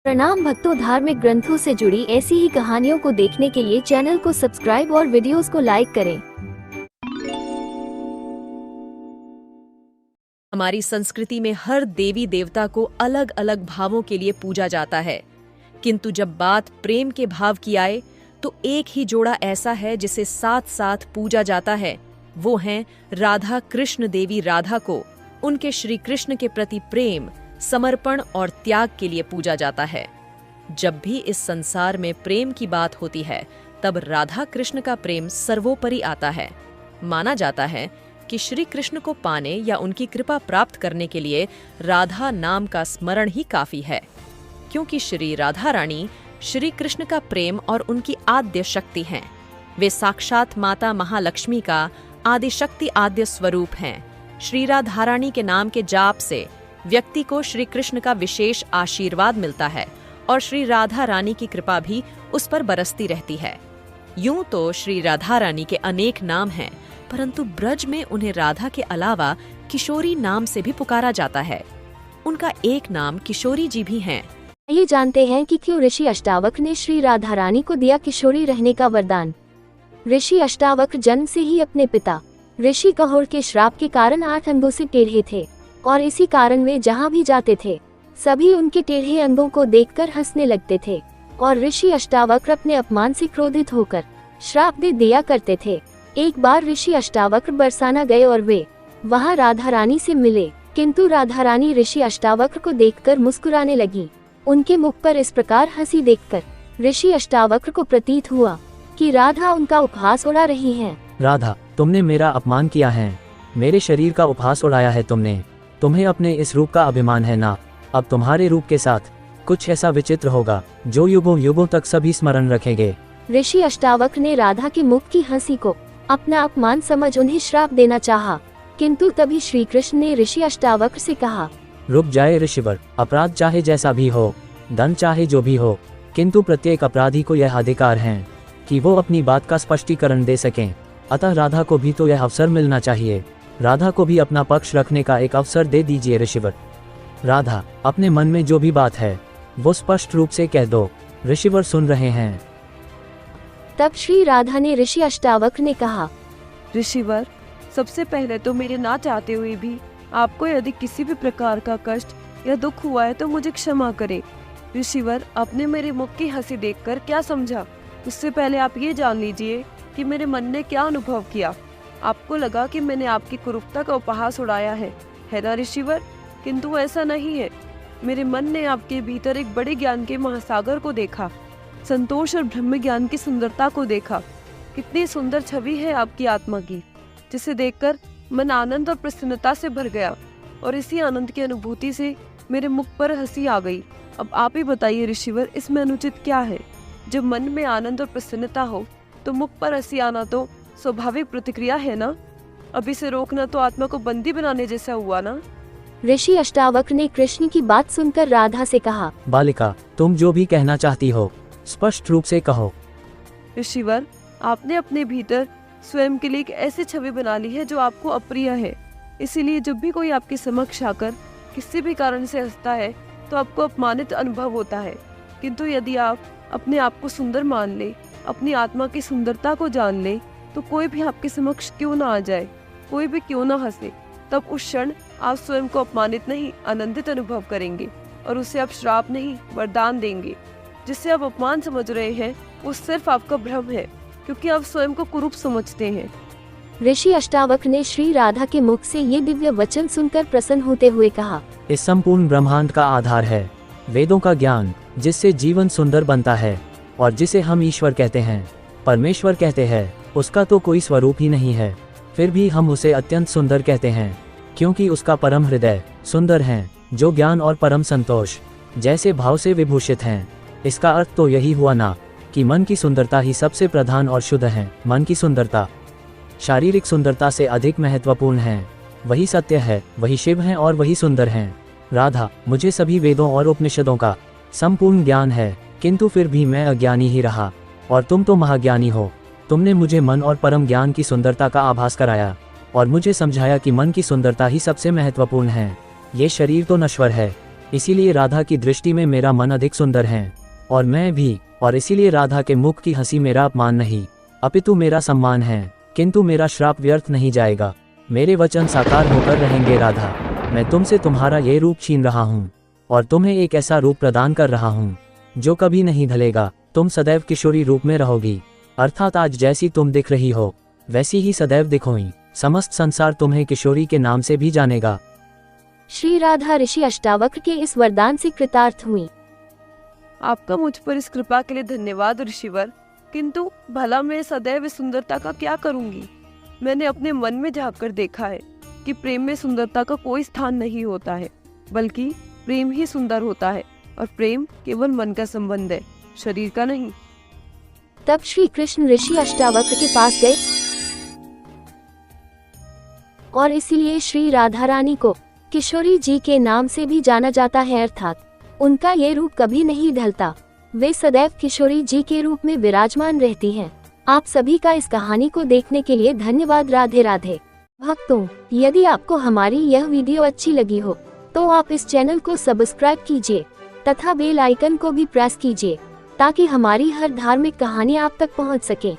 प्रणाम भक्तों, धार्मिक ग्रंथों से जुड़ी ऐसी ही कहानियों को देखने के लिए चैनल को सब्सक्राइब और वीडियोस को लाइक करें। हमारी संस्कृति में हर देवी देवता को अलग अलग भावों के लिए पूजा जाता है, किंतु जब बात प्रेम के भाव की आए तो एक ही जोड़ा ऐसा है जिसे साथ साथ पूजा जाता है। वो हैं राधा कृष्ण। देवी राधा को उनके श्री कृष्ण के प्रति प्रेम, समर्पण और त्याग के लिए पूजा जाता है। जब भी इस संसार में प्रेम की बात होती है तब राधा कृष्ण का प्रेम सर्वोपरि आता है। माना जाता है कि श्री कृष्ण को पाने या उनकी कृपा प्राप्त करने के लिए राधा नाम का स्मरण ही काफी है, क्योंकि श्री राधा रानी श्री कृष्ण का प्रेम और उनकी आद्य शक्ति हैं। वे साक्षात माता महालक्ष्मी का आदिशक्ति आद्य स्वरूप हैं। श्री राधा रानी के नाम के जाप से व्यक्ति को श्री कृष्ण का विशेष आशीर्वाद मिलता है और श्री राधा रानी की कृपा भी उस पर बरसती रहती है। यूं तो श्री राधा रानी के अनेक नाम हैं, परंतु ब्रज में उन्हें राधा के अलावा किशोरी नाम से भी पुकारा जाता है। उनका एक नाम किशोरी जी भी हैं। ये जानते हैं कि क्यों ऋषि अष्टावक्र ने श्री राधा रानी को दिया किशोरी रहने का वरदान। ऋषि अष्टावक्र जन्म से ही अपने पिता ऋषि कहोर के श्राप के कारण 8 अंगों से टेढ़े थे और इसी कारण वे जहाँ भी जाते थे सभी उनके टेढ़े अंगों को देखकर हंसने लगते थे और ऋषि अष्टावक्र अपने अपमान से क्रोधित होकर श्राप दे दिया करते थे। एक बार ऋषि अष्टावक्र बरसाना गए और वे वहाँ राधा रानी से मिले, किंतु राधा रानी ऋषि अष्टावक्र को देखकर मुस्कुराने लगी। उनके मुख पर इस प्रकार हंसी देखकर ऋषि अष्टावक्र को प्रतीत हुआ कि राधा उनका उपहास उड़ा रही हैं। राधा, तुमने मेरा अपमान किया है, मेरे शरीर का उपहास उड़ाया है तुमने। तुम्हें अपने इस रूप का अभिमान है ना? अब तुम्हारे रूप के साथ कुछ ऐसा विचित्र होगा जो युगों युगों तक सभी स्मरण रखेंगे। ऋषि अष्टावक्र ने राधा के मुख की हंसी को अपना अपमान समझ उन्हें श्राप देना चाहा, किंतु तभी श्री कृष्ण ने ऋषि अष्टावक्र से कहा, रुक जाए ऋषिवर, अपराध चाहे जैसा भी हो, धन चाहे जो भी हो, किंतु प्रत्येक अपराधी को यह अधिकार है कि वो अपनी बात का स्पष्टीकरण दे सकें। अतः राधा को भी तो यह अवसर मिलना चाहिए। राधा को भी अपना पक्ष रखने का एक अवसर दे दीजिए ऋषिवर। राधा, अपने मन में जो भी बात है वो स्पष्ट रूप से कह दो, ऋषिवर सुन रहे हैं। तब श्री राधा ने ऋषि अष्टावक्र ने कहा, ऋषिवर, सबसे पहले तो मेरे ना चाहते हुए भी आपको यदि किसी भी प्रकार का कष्ट या दुख हुआ है तो मुझे क्षमा करें। ऋषिवर, आपने मेरे मुख की हंसी देखकर क्या समझा, उससे पहले आप ये जान लीजिए कि मेरे मन ने क्या अनुभव किया। आपको लगा कि मैंने आपकी कुरूपता का उपहास उड़ाया है ना ऋषिवर? किंतु ऐसा नहीं है। मेरे मन ने आपके भीतर एक बड़े ज्ञान के महासागर को देखा, संतोष और ब्रह्म ज्ञान की सुंदरता को देखा। कितनी सुंदर छवि है आपकी आत्मा की, जिसे देखकर मन आनंद और प्रसन्नता से भर गया और इसी आनंद की अनुभूति से मेरे मुख पर हंसी आ गई। अब आप ही बताइए ऋषिवर, इसमें अनुचित क्या है? जब मन में आनंद और प्रसन्नता हो तो मुख पर हंसी आना तो स्वाभाविक प्रतिक्रिया है ना। अब इसे रोकना तो आत्मा को बंदी बनाने जैसा हुआ ना। ऋषि अष्टावक्र ने कृष्ण की बात सुनकर राधा से कहा, बालिका, तुम जो भी कहना चाहती हो स्पष्ट रूप से कहो। ऋषिवर, आपने अपने भीतर स्वयं के लिए एक ऐसी छवि बना ली है जो आपको अप्रिय है। इसीलिए जब भी कोई आपके समक्ष आकर किसी भी कारण से हंसता है तो आपको अपमानित अनुभव होता है। किंतु यदि आप अपने आप को सुंदर मान ले, अपनी आत्मा की सुंदरता को जान ले, तो कोई भी आपके समक्ष क्यों ना आ जाए, कोई भी क्यों ना हंसे, तब उस क्षण आप स्वयं को अपमानित नहीं आनंदित अनुभव करेंगे और उसे आप श्राप नहीं वरदान देंगे। जिससे आप अपमान समझ रहे हैं वो सिर्फ आपका भ्रम है, क्योंकि आप स्वयं को कुरूप समझते हैं। ऋषि अष्टावक्र ने श्री राधा के मुख से ये दिव्य वचन सुनकर प्रसन्न होते हुए कहा, इस संपूर्ण ब्रह्मांड का आधार है वेदों का ज्ञान, जिससे जीवन सुंदर बनता है और जिसे हम ईश्वर कहते हैं, परमेश्वर कहते हैं। उसका तो कोई स्वरूप ही नहीं है, फिर भी हम उसे अत्यंत सुंदर कहते हैं, क्योंकि उसका परम हृदय सुंदर है, जो ज्ञान और परम संतोष जैसे भाव से विभूषित हैं। इसका अर्थ तो यही हुआ ना कि मन की सुंदरता ही सबसे प्रधान और शुद्ध है। मन की सुंदरता शारीरिक सुंदरता से अधिक महत्वपूर्ण है। वही सत्य है, वही शिव है और वही सुंदर है। राधा, मुझे सभी वेदों और उपनिषदों का संपूर्ण ज्ञान है, किंतु फिर भी मैं अज्ञानी ही रहा और तुम तो महाज्ञानी हो। तुमने मुझे मन और परम ज्ञान की सुंदरता का आभास कराया और मुझे समझाया कि मन की सुंदरता ही सबसे महत्वपूर्ण है। ये शरीर तो नश्वर है, इसीलिए राधा की दृष्टि में मेरा मन अधिक सुंदर है, और मैं भी, और इसीलिए राधा के मुख की हंसी मेरा अपमान नहीं अपितु मेरा सम्मान है। किंतु मेरा श्राप व्यर्थ नहीं जाएगा, मेरे वचन साकार होकर रहेंगे। राधा, मैं तुमसे तुम्हारा ये रूप छीन रहा हूँ और तुम्हें एक ऐसा रूप प्रदान कर रहा हूँ जो कभी नहीं ढलेगा। तुम सदैव किशोरी रूप में रहोगी, अर्थात आज जैसी तुम दिख रही हो वैसी ही सदैव दिखोगी। समस्त संसार तुम्हें किशोरी के नाम से भी जानेगा। श्री राधा ऋषि अष्टावक्र के इस वरदान से कृतार्थ हुई। आपका मुझ पर इस कृपा के लिए धन्यवाद ऋषिवर, किंतु भला मैं सदैव इस सुंदरता का क्या करूंगी? मैंने अपने मन में झांक कर देखा है कि प्रेम में सुंदरता का कोई स्थान नहीं होता है, बल्कि प्रेम ही सुंदर होता है, और प्रेम केवल मन का संबंध है, शरीर का नहीं। तब श्री कृष्ण ऋषि अष्टावक्र के पास गए और इसीलिए श्री राधा रानी को किशोरी जी के नाम से भी जाना जाता है, अर्थात उनका ये रूप कभी नहीं ढलता। वे सदैव किशोरी जी के रूप में विराजमान रहती हैं। आप सभी का इस कहानी को देखने के लिए धन्यवाद। राधे राधे। भक्तों, यदि आपको हमारी यह वीडियो अच्छी लगी हो तो आप इस चैनल को सब्सक्राइब कीजिए तथा बेल आइकन को भी प्रेस कीजिए ताकि हमारी हर धार्मिक कहानी आप तक पहुंच सके।